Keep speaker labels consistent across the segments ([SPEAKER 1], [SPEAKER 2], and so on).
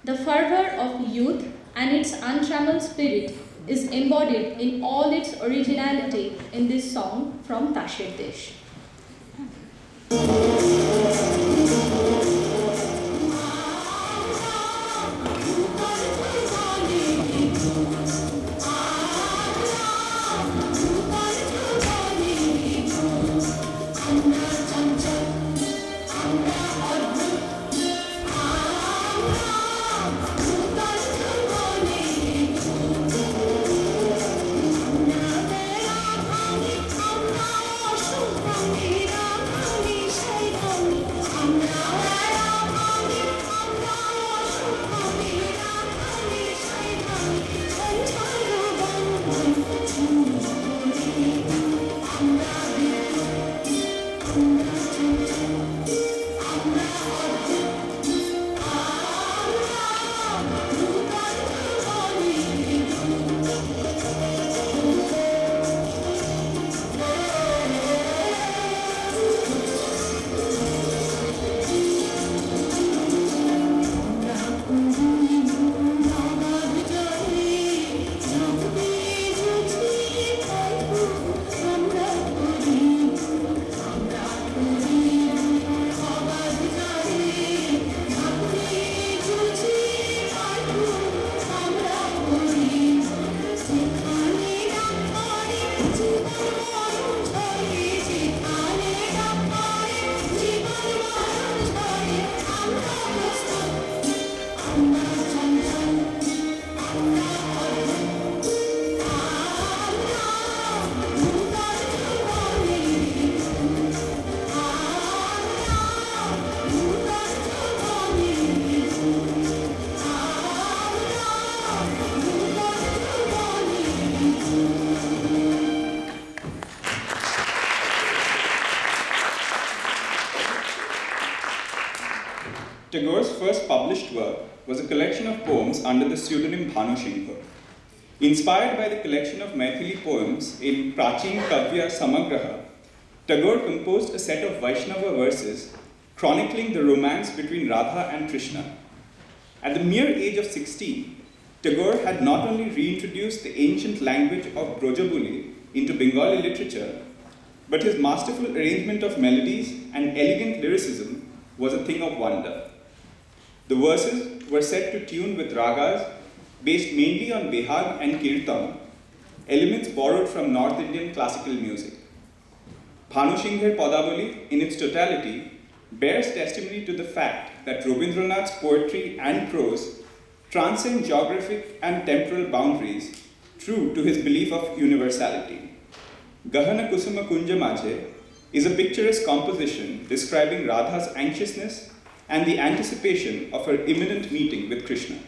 [SPEAKER 1] The fervor of youth and its untrammeled spirit is embodied in all its originality in this song from Tasher Desh.
[SPEAKER 2] Tagore's first published work was a collection of poems under the pseudonym Bhanu Singha. Inspired by the collection of Maithili poems in Prachin Kavya Samagraha, Tagore composed a set of Vaishnava verses chronicling the romance between Radha and Krishna. At the mere age of 16, Tagore had not only reintroduced the ancient language of Brojabuli into Bengali literature, but his masterful arrangement of melodies and elegant lyricism was a thing of wonder. The verses were set to tune with ragas based mainly on Behag and Kirtan, elements borrowed from North Indian classical music. Bhanu Singher Padavali, in its totality, bears testimony to the fact that Rabindranath's poetry and prose transcend geographic and temporal boundaries, true to his belief of universality. Gahana Kusuma Kunja Majhe is a picturesque composition describing Radha's anxiousness and the anticipation of her imminent meeting with Krishna.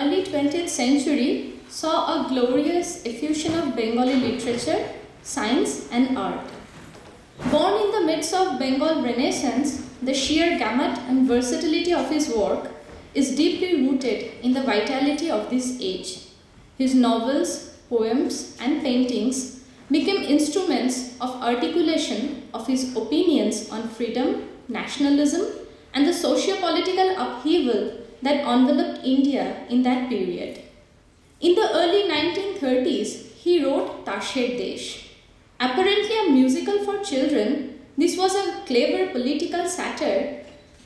[SPEAKER 1] early 20th century saw a glorious effusion of Bengali literature, science, and art. Born in the midst of Bengal Renaissance, the sheer gamut and versatility of his work is deeply rooted in the vitality of this age. His novels, poems, and paintings became instruments of articulation of his opinions on freedom, nationalism, and the socio-political upheaval that enveloped India in that period. In the early 1930s, he wrote Tasher Desh. Apparently a musical for children, this was a clever political satire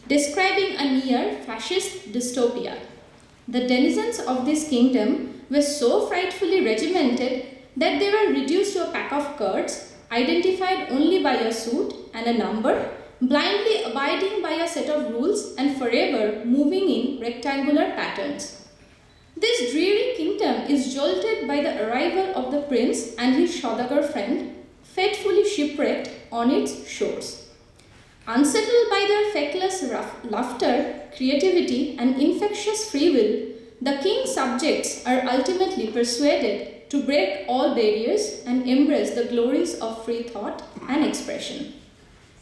[SPEAKER 1] describing a near-fascist dystopia. The denizens of this kingdom were so frightfully regimented that they were reduced to a pack of curds, identified only by a suit and a number, blindly abiding by a set of rules and forever moving in rectangular patterns. This dreary kingdom is jolted by the arrival of the prince and his Saudagar friend, fatefully shipwrecked on its shores. Unsettled by their feckless laughter, creativity, and infectious free will, the king's subjects are ultimately persuaded to break all barriers and embrace the glories of free thought and expression.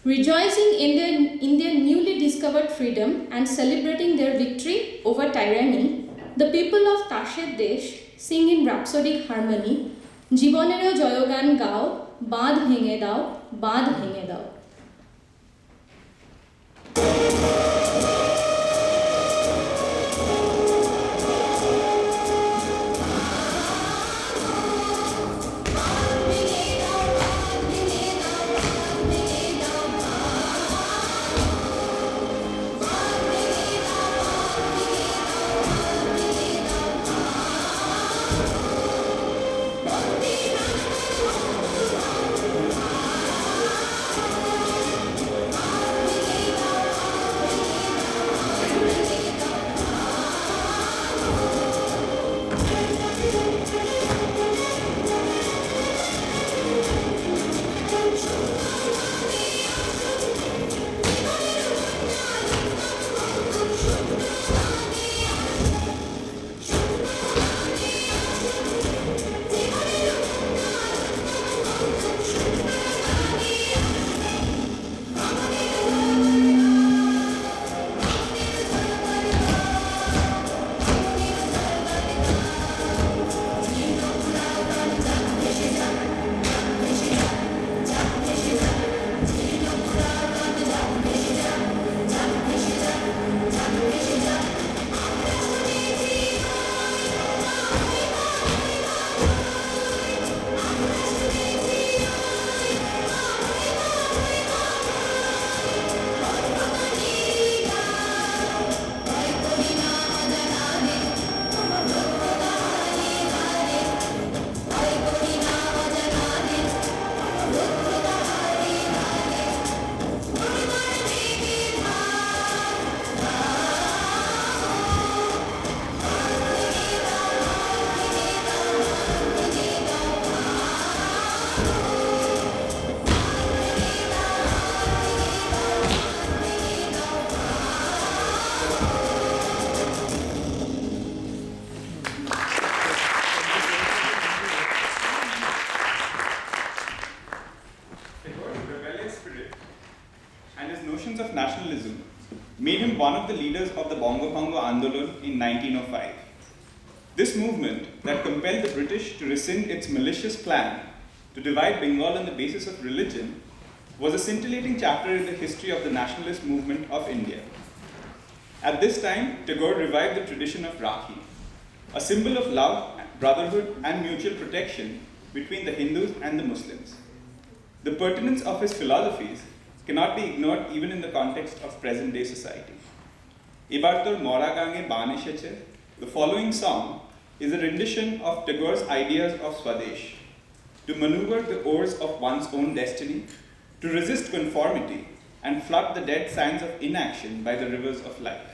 [SPEAKER 1] Rejoicing in their newly discovered freedom and celebrating their victory over tyranny, the people of Tasher Desh sing in rhapsodic harmony, Jibonereo Joyogan Gao, Baadh Bhenge Dao, Baadh Bhenge Dao.
[SPEAKER 2] made him one of the leaders of the Bongo Bongo Andolan in 1905. This movement that compelled the British to rescind its malicious plan to divide Bengal on the basis of religion was a scintillating chapter in the history of the nationalist movement of India. At this time, Tagore revived the tradition of Rakhi, a symbol of love, brotherhood, and mutual protection between the Hindus and the Muslims. The pertinence of his philosophies cannot be ignored even in the context of present-day society. Ebar tor mora gange baan esheche, the following song is a rendition of Tagore's ideas of Swadesh, to maneuver the oars of one's own destiny, to resist conformity, and flood the dead sands of inaction by the rivers of life.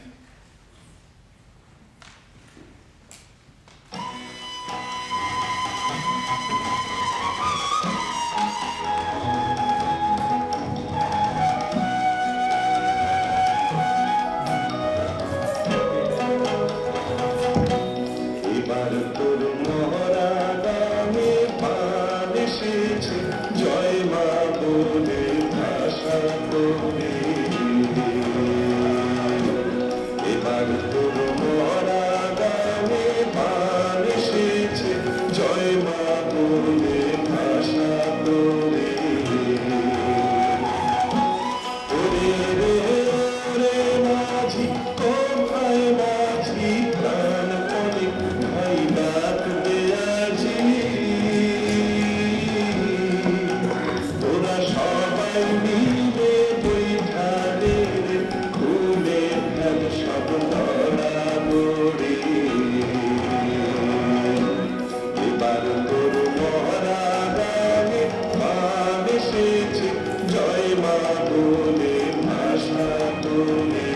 [SPEAKER 3] এবার তোর মহড়া গানে প্রাণ এসেছে জয় মা বলে ভাষা করে এবার তোর মহড়া গানে প্রাণ এসেছে জয় মা বলে ভাষা করে ওরে রে ওরে মাঝি কোথায় মাঝি প্রাণ অনেক ভাই ডাকবে আজি তোরা সবাই মিলে বৈঠালে খুলে ফেল সব লড়াগড়ি এবার তোর মহড়া গানে প্রাণ এসেছে জয় মা বলে ভাষা তোলে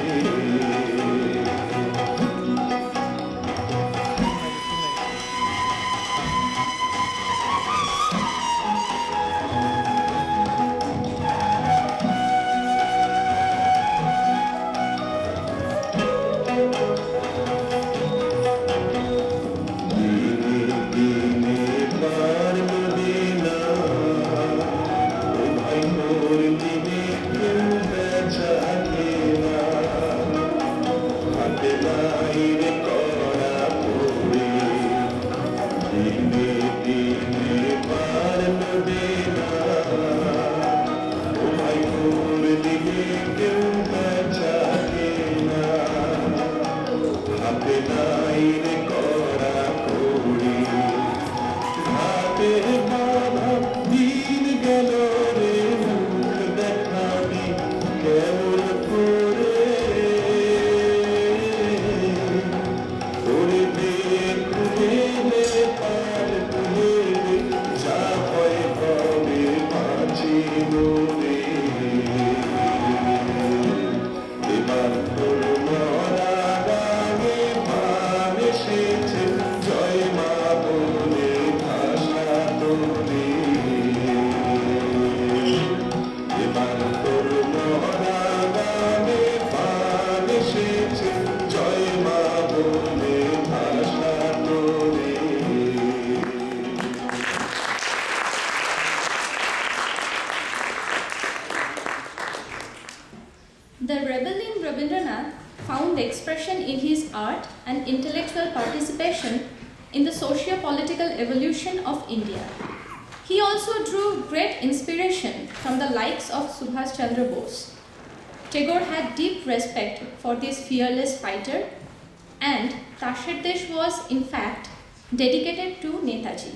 [SPEAKER 3] দিনে দিনে পার নদীনা ও ভাই মোর দিনে কেউ বেচা কেনা হাতে নাই রে করা পড়ে দিনে দিনে পার নদীনা ও ভাই মোর দিনে কেউ বেচা কেনা হাতে নাই রে করা করি হাতে বাধা দিন গেল রে মুখ দেখাবি কেমন করে ওরে দেখলে পার তুলে যা হয় হবে বাঁচি মরে এবার তোর মহড়া গানে প্রাণ এসেছে জয় মা বলে ভাষা তোলে এবার তোর মহড়া গানে প্রাণ এসেছে জয় মা বলে ভাষা তোলে
[SPEAKER 1] The rebelling Rabindranath found expression in his art and intellectual participation in the socio-political evolution of India. He also drew great inspiration from the likes of Subhash Chandra Bose. Tagore had deep respect for this fearless fighter, and Tasher was in fact dedicated to Netaji.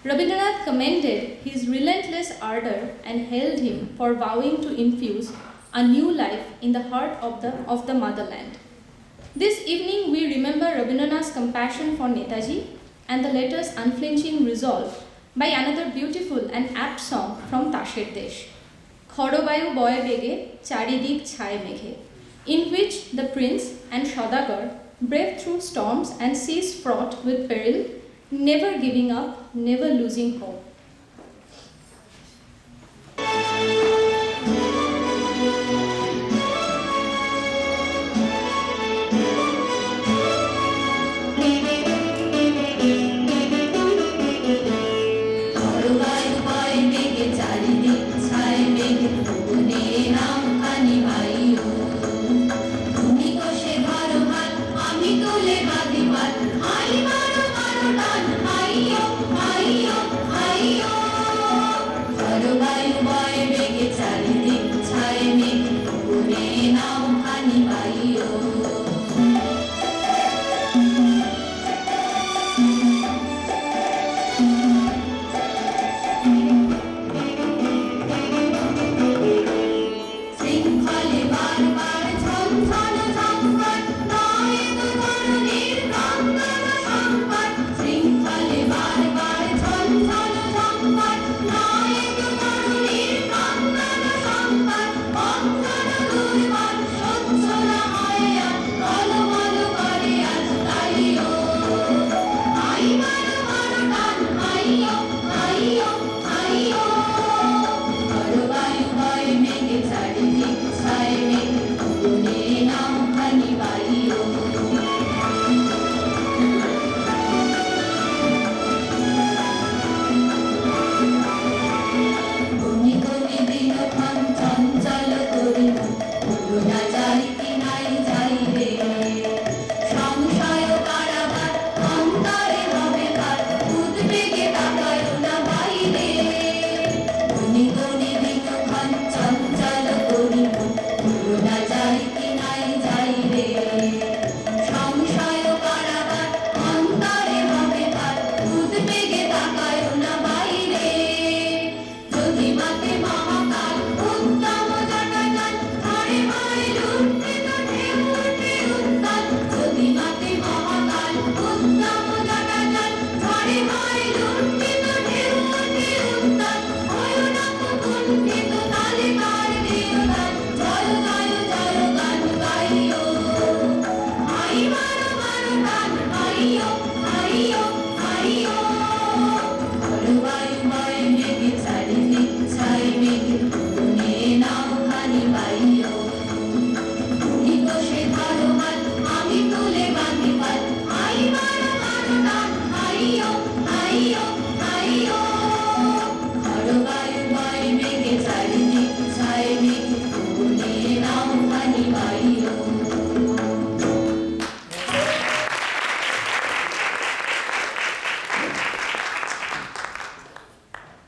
[SPEAKER 1] Rabindranath commended his relentless ardor and hailed him for vowing to infuse a new life in the heart of the motherland. This evening we remember Rabindranath's compassion for Netaji and the latter's unflinching resolve by another beautiful and apt song from Tasher Desh, Khorobayu Boy Bege Charidik Chai Meghe, in which the prince and Saudagar braved through storms and seas fraught with peril, never giving up, never losing hope.
[SPEAKER 4] Hai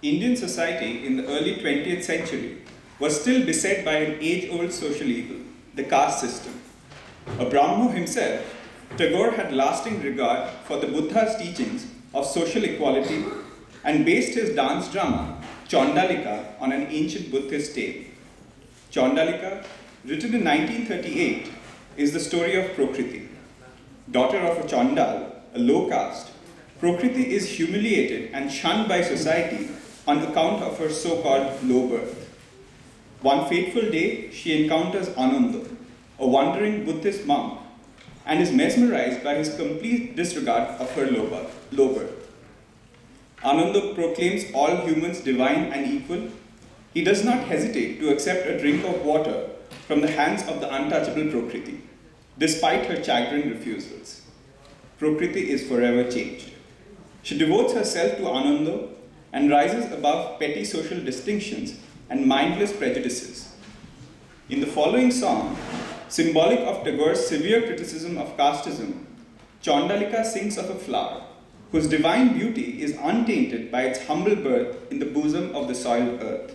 [SPEAKER 2] Indian society in the early 20th century was still beset by an age-old social evil, the caste system. A Brahmo himself, Tagore had lasting regard for the Buddha's teachings of social equality and based his dance drama, Chaundalika, on an ancient Buddhist tale. Chaundalika, written in 1938, is the story of Prakriti. Daughter of a Chaundal, a low caste, Prakriti is humiliated and shunned by society on account of her so-called low birth. One fateful day, she encounters Ananda, a wandering Buddhist monk, and is mesmerized by his complete disregard of her low birth. Ananda proclaims all humans divine and equal. He does not hesitate to accept a drink of water from the hands of the untouchable Prakriti, despite her chagrin refusals. Prakriti is forever changed. She devotes herself to Ananda and rises above petty social distinctions and mindless prejudices. In the following song, symbolic of Tagore's severe criticism of casteism, Chaundalika sings of a flower whose divine beauty is untainted by its humble birth in the bosom of the soiled earth.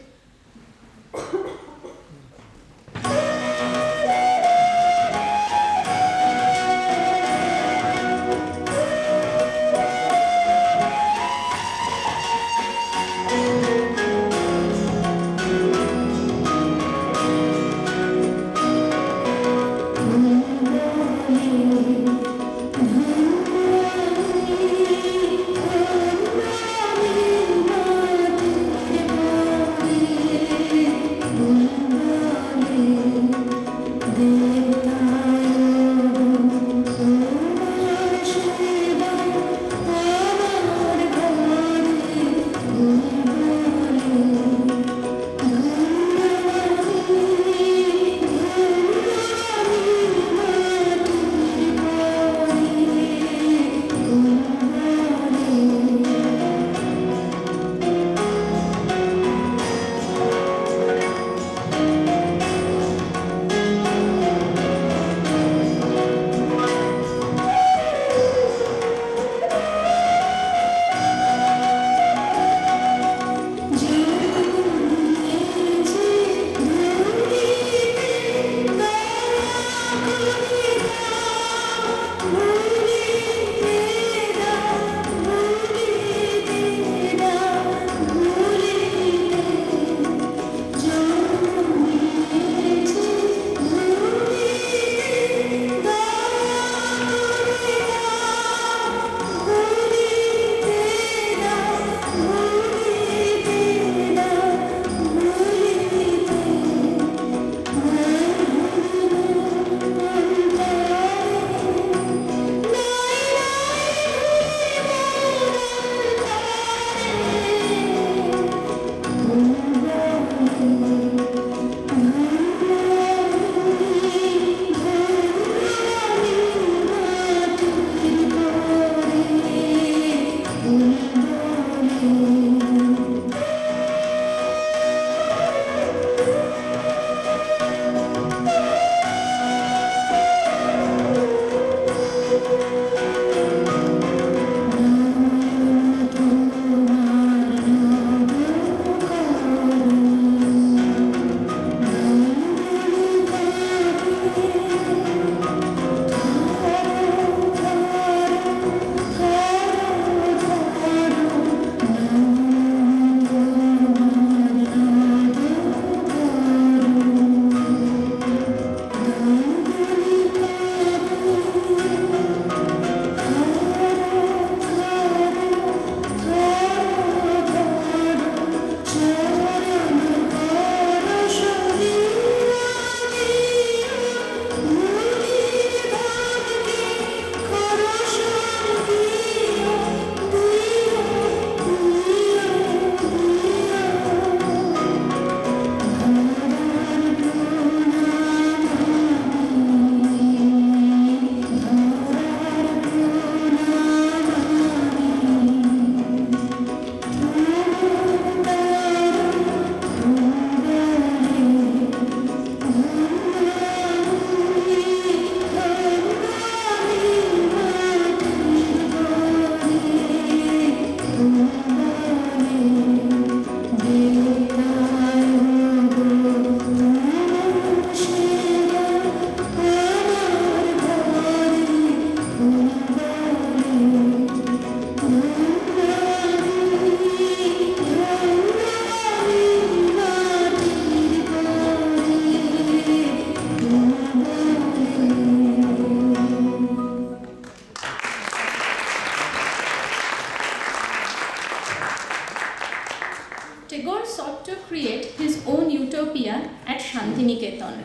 [SPEAKER 1] sought to create his own utopia at Shantiniketan,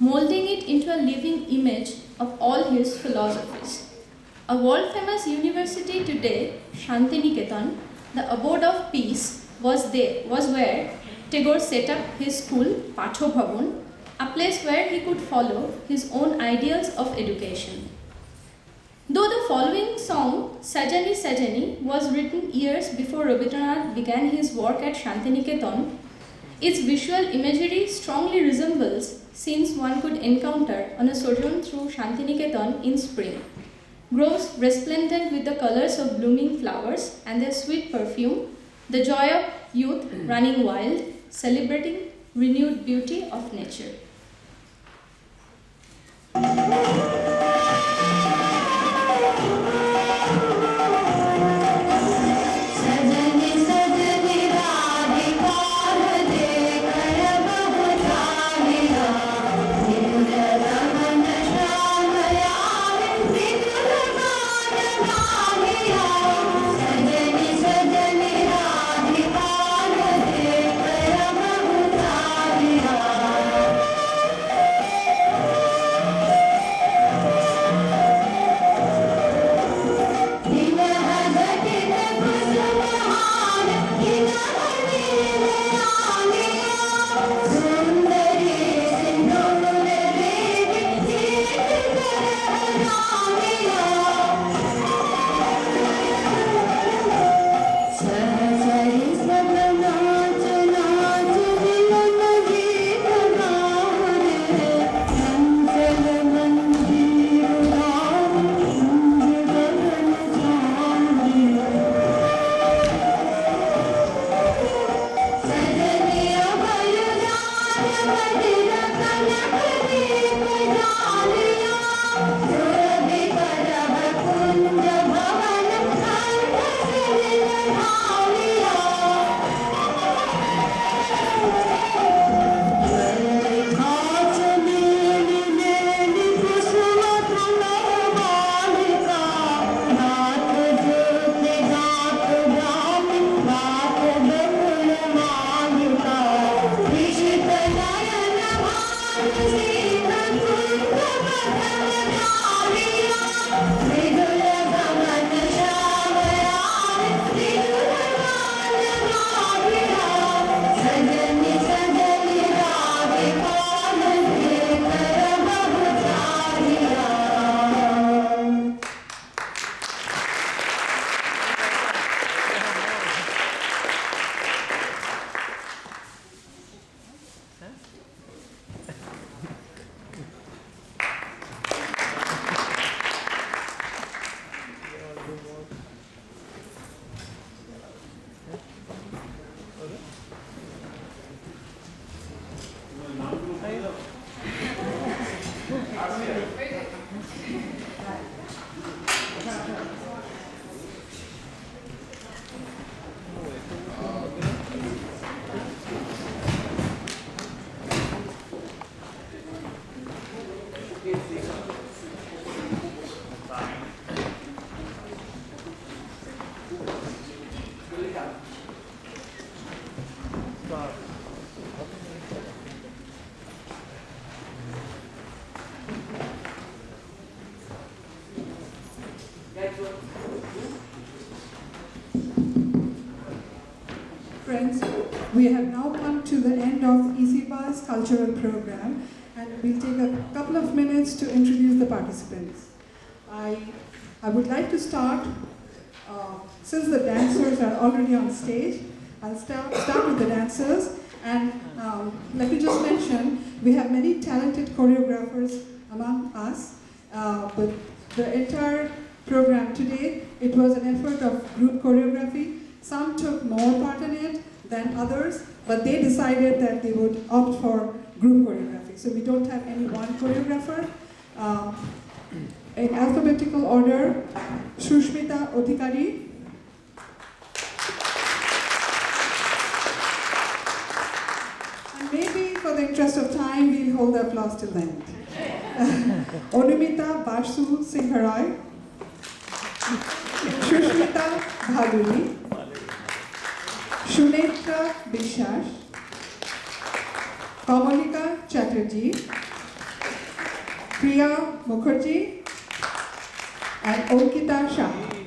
[SPEAKER 1] molding it into a living image of all his philosophies. A world-famous university today, Shantiniketan, the abode of peace, was where Tagore set up his school, Patho Bhavan, a place where he could follow his own ideals of education. Though the following song, Sajani Sajani, was written years before Rabindranath began his work at Shantiniketan, its visual imagery strongly resembles scenes one could encounter on a sojourn through Shantiniketan in spring. Groves resplendent with the colors of blooming flowers and their sweet perfume, the joy of youth running wild, celebrating renewed beauty of nature.
[SPEAKER 4] Friends, we have now come to the end of ECIBA's cultural program, and we'll take a couple of minutes to introduce the participants. I would like to start, since the dancers are already on stage, I'll start with the dancers, and let me just mention, we have many talented choreographers among us, but the entire program today, it was an effort of group choreography. Some took more part in it than others, but they decided that they would opt for group choreography. So we don't have any one choreographer. In alphabetical order, Sushmita, Adhikari. And maybe for the interest of time, we'll hold the applause till then. Anumita, Basu, Singharoy. Sushmita, Bhaduri. Sunetra, Biswas, Kamalika Chatterjee, Priya Mukherjee, and Ankita Saha.